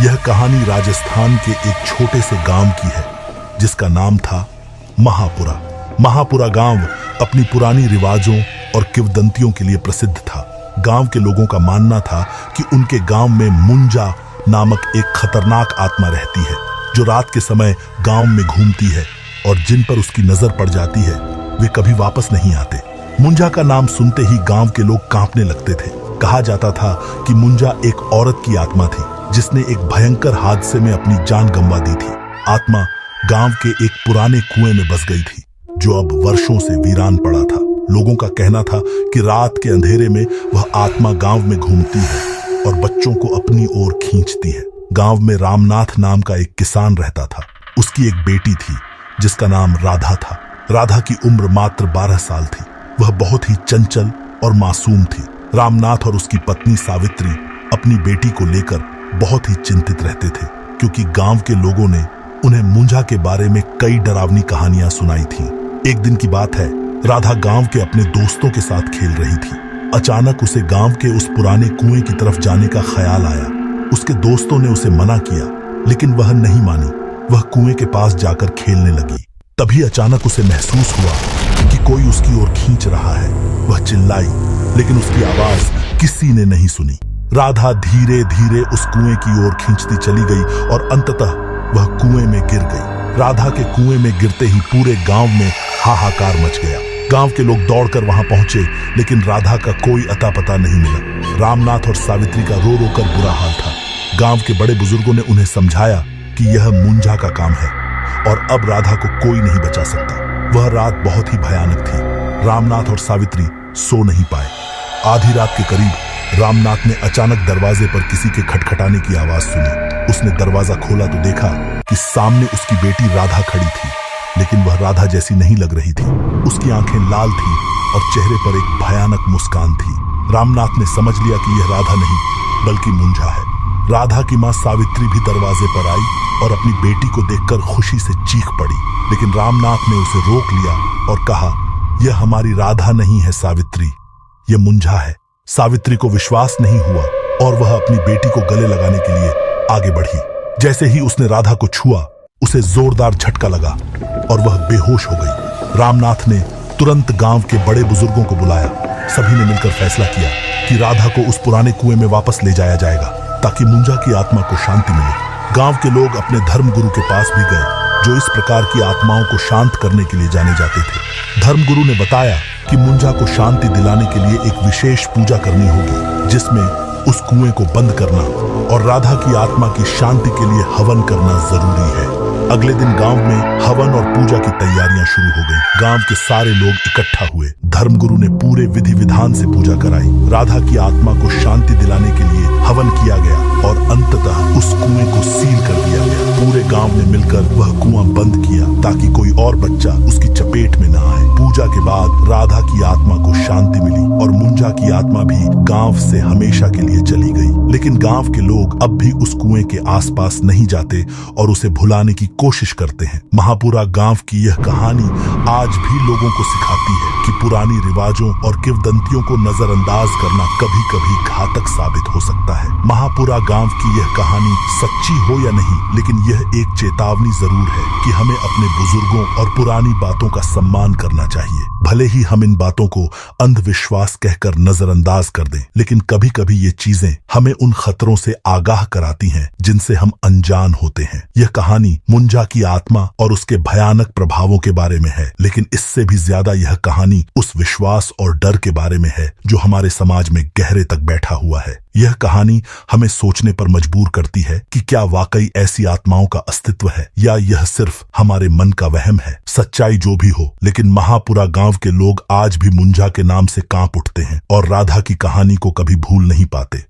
यह कहानी राजस्थान के एक छोटे से गांव की है जिसका नाम था महापुरा। महापुरा गांव अपनी पुरानी रिवाजों और किंवदंतियों के लिए प्रसिद्ध था। गांव के लोगों का मानना था कि उनके गांव में मुंजा नामक एक खतरनाक आत्मा रहती है जो रात के समय गांव में घूमती है और जिन पर उसकी नजर पड़ जाती है वे कभी वापस नहीं आते। मुंजा का नाम सुनते ही गांव के लोग कांपने लगते थे। कहा जाता था कि मुंजा एक औरत की आत्मा थी जिसने एक भयंकर हादसे में अपनी जान गंवा दी थी। आत्मा गांव के एक पुराने कुएं में बस गई थी जो अब वर्षों से वीरान पड़ा था। लोगों का कहना था कि रात के अंधेरे में वह आत्मा गांव में घूमती है और बच्चों को अपनी ओर खींचती है। गांव में रामनाथ नाम का एक किसान रहता था। उसकी एक बेटी थी जिसका नाम राधा था। राधा की उम्र मात्र 12 साल थी। वह बहुत ही चंचल और मासूम थी। रामनाथ और उसकी पत्नी सावित्री अपनी बेटी को लेकर बहुत ही चिंतित रहते थे क्योंकि गांव के लोगों ने उन्हें मुंजा के बारे में कई डरावनी कहानियां सुनाई थीं। एक दिन की बात है, राधा गांव के अपने दोस्तों के साथ खेल रही थी। अचानक उसे गांव के उस पुराने कुएं की तरफ जाने का ख्याल आया। उसके दोस्तों ने उसे मना किया लेकिन वह नहीं मानी। वह कुएं के पास जाकर खेलने लगी। तभी अचानक उसे महसूस हुआ कि कोई उसकी ओर खींच रहा है। वह चिल्लाई लेकिन उसकी आवाज किसी ने नहीं सुनी। राधा धीरे धीरे उस कुएं की ओर खींचती चली गई और अंततः वह कुएं में गिर गई। राधा के कुएं में गिरते ही पूरे गांव में हाहाकार मच गया। गांव के लोग दौड़कर वहां पहुंचे लेकिन राधा का कोई अता पता नहीं मिला। रामनाथ और सावित्री का रो रो कर बुरा हाल था। गांव के बड़े बुजुर्गों ने उन्हें समझाया कि यह मुंजा का काम है और अब राधा को कोई नहीं बचा सकता। वह रात बहुत ही भयानक थी। रामनाथ और सावित्री सो नहीं पाए। आधी रात के करीब रामनाथ ने अचानक दरवाजे पर किसी के खटखटाने की आवाज सुनी। उसने दरवाजा खोला तो देखा कि सामने उसकी बेटी राधा खड़ी थी लेकिन वह राधा जैसी नहीं लग रही थी। उसकी आंखें लाल थी और चेहरे पर एक भयानक मुस्कान थी। रामनाथ ने समझ लिया कि यह राधा नहीं बल्कि मुंजा है। राधा की मां सावित्री भी दरवाजे पर आई और अपनी बेटी को देखकर खुशी से चीख पड़ी लेकिन रामनाथ ने उसे रोक लिया और कहा, यह हमारी राधा नहीं है सावित्री, यह मुंजा है। सावित्री को विश्वास नहीं हुआ और वह अपनी बेटी को गले लगाने के लिए आगे बढ़ी। जैसे ही उसने राधा को छुआ उसे जोरदार झटका लगा और वह बेहोश हो गई। रामनाथ ने तुरंत गांव के बड़े बुजुर्गों को बुलाया। सभी ने मिलकर फैसला किया कि राधा को उस पुराने कुएं में वापस ले जाया जाएगा ताकि मुंजा की आत्मा को शांति मिले। गांव के लोग अपने धर्मगुरु के पास भी गए जो इस प्रकार की आत्माओं को शांत करने के लिए जाने जाते थे। धर्मगुरु ने बताया कि मुंजा को शांति दिलाने के लिए एक विशेष पूजा करनी होगी जिसमें उस कुएं को बंद करना और राधा की आत्मा की शांति के लिए हवन करना जरूरी है। अगले दिन गांव में हवन और पूजा की तैयारियां शुरू हो गईं। गांव के सारे लोग इकट्ठा हुए। धर्मगुरु ने पूरे विधि विधान से पूजा कराई। राधा की आत्मा को शांति दिलाने के लिए हवन किया गया और अंततः उस कुएं को सील कर दिया गया। पूरे गांव ने मिलकर वह कुआं बंद किया ताकि कोई और बच्चा उसकी चपेट में न आए। पूजा के बाद राधा की आत्मा को शांति मिली और मुंजा की आत्मा भी गांव से हमेशा के लिए चली गई। लेकिन गांव के लोग अब भी उस कुएं के आसपास नहीं जाते और उसे भुलाने की कोशिश करते हैं। महापुरा गांव की यह कहानी आज भी लोगों को सिखाती है कि पुरानी रिवाजों और किंवदंतियों को नजरअंदाज करना कभी कभी घातक साबित हो सकता है। महापुरा गांव की यह कहानी सच्ची हो या नहीं लेकिन यह एक चेतावनी जरूर है कि हमें अपने बुजुर्गों और पुरानी बातों का सम्मान करना चाहिए। भले ही हम इन बातों को अंधविश्वास कहकर नजरअंदाज कर दें लेकिन कभी कभी ये चीजें हमें उन खतरों से आगाह कराती हैं जिनसे हम अनजान होते हैं। यह कहानी मुंजा की आत्मा और उसके भयानक प्रभावों के बारे में है लेकिन इससे भी ज्यादा यह कहानी उस विश्वास और डर के बारे में है जो हमारे समाज में गहरे तक बैठा हुआ है। यह कहानी हमें सोचने पर मजबूर करती है कि क्या वाकई ऐसी आत्माओं का अस्तित्व है या यह सिर्फ हमारे मन का वहम है। सच्चाई जो भी हो लेकिन महापुरा गांव के लोग आज भी मुंजा के नाम से कांप उठते हैं और राधा की कहानी को कभी भूल नहीं पाते।